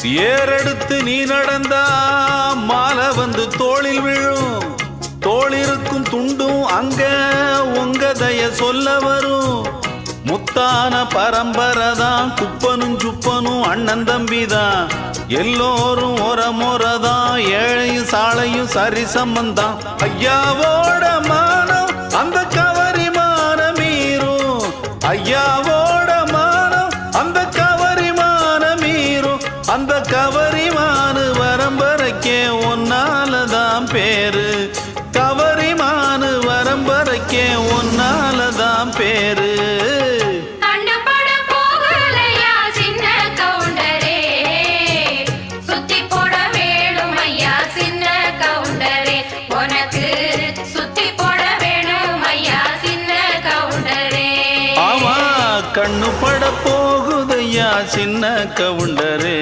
ஏறெடுத்து நீ நடந்தா மாலை வந்து தோளில் விழும். தோளிருக்கும் துண்டும் அங்க உங்க தய சொல்ல வரும். முத்தான பரம்பரைதான் குப்பனும் சுப்பனும் அண்ணன் தம்பிதான். எல்லோரும் ஒரமுறைதான் ஏழையும் சாலையும் சரி சம்பந்தான். ஐயாவோட மானம் அந்த கவரி மானம் மீறும். ஐயாவோட மானம் அந்த கவரி மானம் மீறும். அந்த கவரிமானு வரம்பரைக்கே ஒன்னாலதான் பேரு. கவரிமானு வரம்பரைக்கே ஒன்னாலதான் பேரு. கண்ணு பட போகுதையா சின்ன கவுண்டரே.